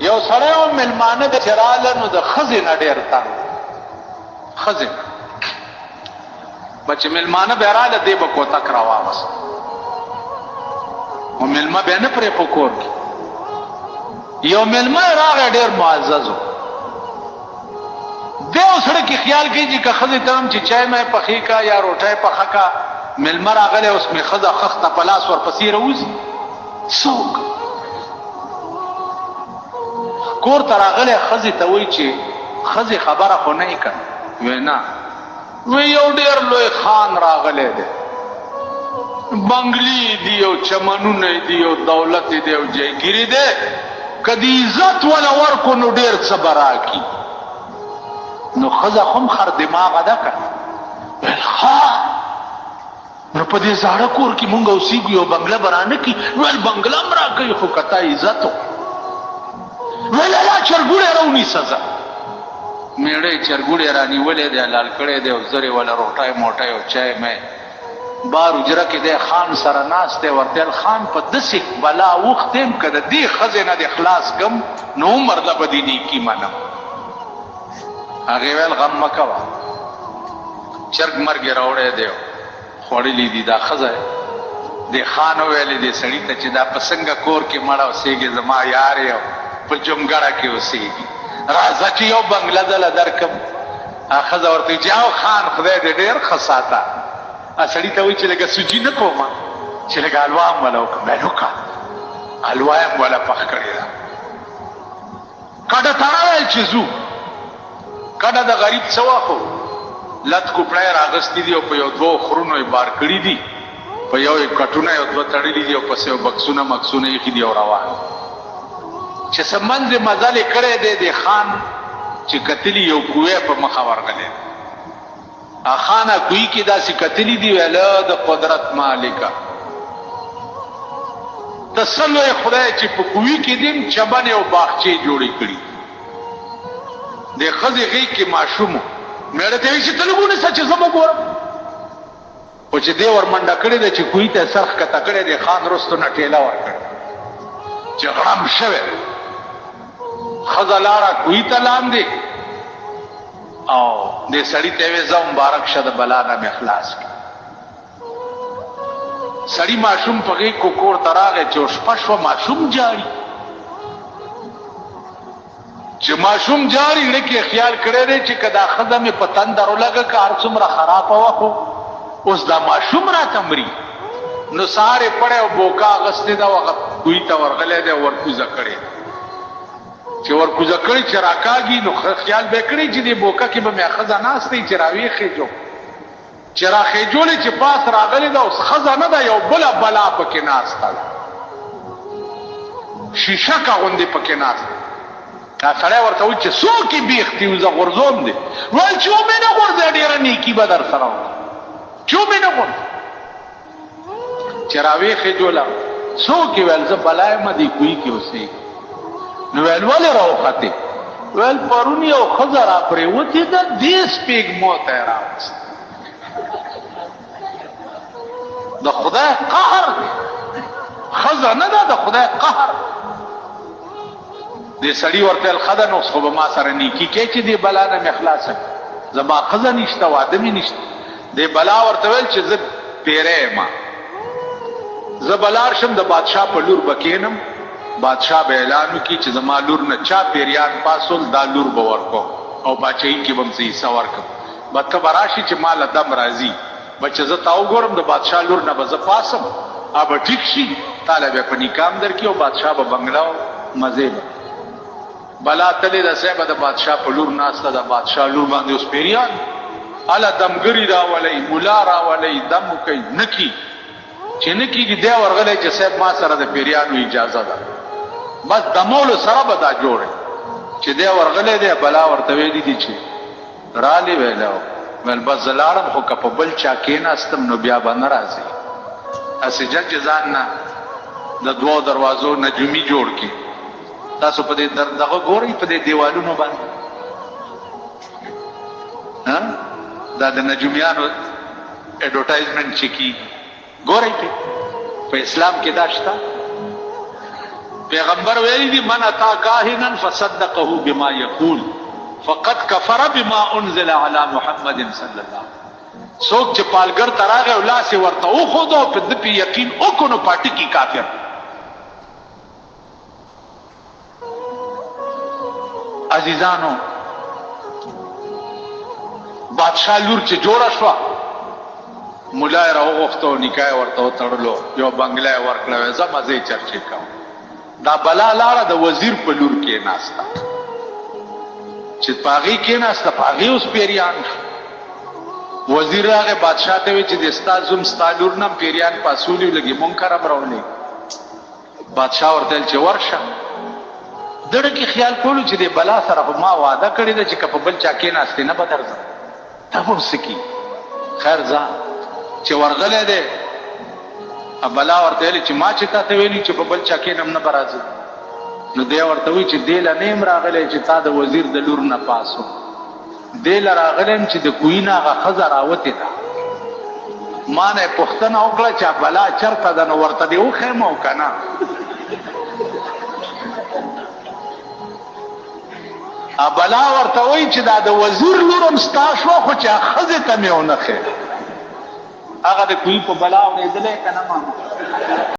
یو سړی و مېلمانه د چې راله نو د ښځې نه ډېر تنګ ښځې به چې مېلمانه به یې راله دی به کوتک راواغست و مېلمه به یې نه پرې په کور کې یو مېلمه یې راغی ډېر معزز و دی اوس سړی کې خیال کوي چې که ښځې ته هم چې چای مای پخې کا یا روټۍ پخه کا مېلمه راغلی اوس مې ښځه خښته په لاس ورپسې راوځي څوک کور ته راغلی ښځې ته وایي چې ښځې خبره خو نه یې کړه وی نه وی یو ډېر لوی خان راغلی دی بنګلې دي او چمنونه دي او دولت دی او جایګیري دی که د عزت وله ورکو نو ډېر څه به راکي نو ښځه خو هم خر دماغه ده که ویل ښه نو په دې زاړه کور کې مونږ اوسېږو یو بنګله به رانه کي ویل بنګله هم راکوي خو که تا عزت و ویل الله چرګوړی راونیسه زه میړه یې چرګوړی رانیولی دی لال کړی دی او زر یې وله روټۍ موټۍ او چای مای بار اجره کې دی خان سره ناست دی ورته ویل خان په داسې بلا وخت یم که د دې ښځې نه دې خلاص کم نو عمر له به دې نیکي منم هغې ویل غم مه کوه چرګ مرګ یې راوړی دی خوړلي دي دا ښځه دې خان وویلې دې سړي ته چې دا په څنګه کور کې مړه اوسېږي زما یار یې په جمګړه کې اوسېږي راځه چې یو بنګله دله درکم ښځه ورته وایي چې او خان خدای دې ډېر ښه ساته سړي ته وایي چې لږه سوجي نه کومه چې لږه حلوا هم وله وکړم ویل وکړه حلوا یې هم وله پخ کړې ده کډه تړه ویل چې ځو کډه د غریب څه واخو لت کوپړی راغستې دي او په یو دوو خرونو یې بار کړي دي په یو یې کټونه یو دوه تړلي دي او پسې یو بکسونه مکسونه ایښي دي او روان چې څه منځ یې مزل یې کړی دی د خان چې کتلي یو کوی په مخه ورغلی خانه کوی کې داسې کتلي دي ویله د قدرت مالکه ته څه لوی خدای چې په کوی کې دي چمنې او باغچې جوړې کړي د ښځې غېږ کې ماشوم و میړه ته وایي چې ته لږ ونیسه چې زه به ګورم خو چې دی ور منډه کړې ده چې کوهي ته سر ښکته کړی دی خان رستو نه ټېله ورکړې چې غړم شوی ښځه لاړه کوهي ته لاندې او دې سړي ته یې ویې ځه مبارک شه د بلا نه مې خلاص کړه سړي ماشوم په غېږ کو کور ته راغی چې شپه شوه ماشوم جاړي چې ماشوم جاری زړه کې خیال کړی دی چې که دا ښځه مې په تندر ولګه که هر څومره خرابه وه خو اوس دا ماشوم راته مري نو سهار یې پړی او بوکا اغستې ده هغه کوهي ته ورغلی دی ورکوزه کړې چې ورکوزه کړې چې راکاږي نو خیال به یې کړی چې دې بوکه کې به مې ښځه ناست دی چې راویښېجو چې راخېجولې چې پاس راغلې ده اوس ښځه نه ده یو بله بلا پکې ناسته ده شیشکه غوندې پکې ناسته دا سړی ورته وایي چې څوک یې بیخ دي زه غورځوم دی ویل چې ومې نه غورځوې ډېره نیکي به در سره وکړه چې ومې نه غورځوې چې راویښېجوله څوک یې ویل زه بلا یم دې کوهي کې اوسېږي نو ویل ولې راوختې ویل پرون یو ښځه را پرېوتې ده دې سپېږمو ته یې راوست د خدای قهر ښځه نه ده د خدای قهر دې سړي ورته ویل ښه ده نو اوس خو به ما سره نیکي کوې چې دې بلا نه مې خلاصه زما ښځه نشته واده مې نشته دې بلا ورته ویل چې زه پیری یم زه به لاړ شم د بادشاه په لور به کښېنم بادشاه به اعلان وکړي چې زما لور نه چا پیریان پاسول دا لور به ورکوم او باچهي کې به م څه حصه ورکړم به ته به راشي چې ما له دم راځي به چې زه تا وګورم د بادشاه لور نه به زه پاسم به ټیک شي تاله به په نکاح هم درکړي او بادشاه به بنګله او مزې به بلا تلې ده صاحبه د بادشاه په لور ناسته د بادشاه لور باندې اوس پیریان هله دمګري راولئ ملا راولئ دم وکئ نه کي چې نه کېږي دی ورغلی چې صاحب ما سره د پیریانو اجازه ده بس دمولو سره به دا جوړی چې دی ورغلی دی بلا ورته ویلي دي چې رالې ویلی ویل بس زه لاړم خو که په بل چا کېناستم نو بیا به نه راځي هسې جج ځان نه د دوو دروازو نجومي جوړ کړي تاسو په دې دغه ګورئ په دې دیوالونو باندې دا د نجومیانو اډورټایزمنټ چې کېږي ګورئ په اسلام کې دا شته پیغمبر ویلی دی من اتا کاهنا فصدقه بما یقول فقد کفر بما انزل علی محمد صلی الله سوک چې پالګر تراغه او لاس ورته او خود او په دې یقین او کو نو پټی کی کافر. عزیزانو بادشاہ لور چې جوړه شو مولای راو غوښتو نکای ورته تړلو یو بنگله ورکړو زمازه چرچې کاو دا بلا لاره د وزیر په لور کې ناستا چې پاغي کې ناستا پاغي اوس پیریان وزیر هغه بادشاہ ته وی چې د استاد زم ستالور نام پیریان پاسولي لګي مونږه راوړلې بادشاہ ورته چې ورشه دړه کې خیال کولو چې د بلا سره ما وعده کړی دی چې په بل چا کې ناستې نه بدرځه تاسو سکی خیر ځه چې ورغله ده بلا ورته ویل چې ما چې تاسو ویلي چې په بل چا کې نم نه برازي نو دی ورته وی چې دل نیم راغله چې تا د وزیر د لور نه پاسو دل راغلم چې د کوینا غ خزر راوته ده ما نه پښتنه وکړه چې بلا چرته ده نو ورته دی وخه مو کنه بلا ورته وی چې دا د وزیر لورم ستا شو خو چې خزه ته میونه خې هغه د کوی په بلا اورېدلې کنه ما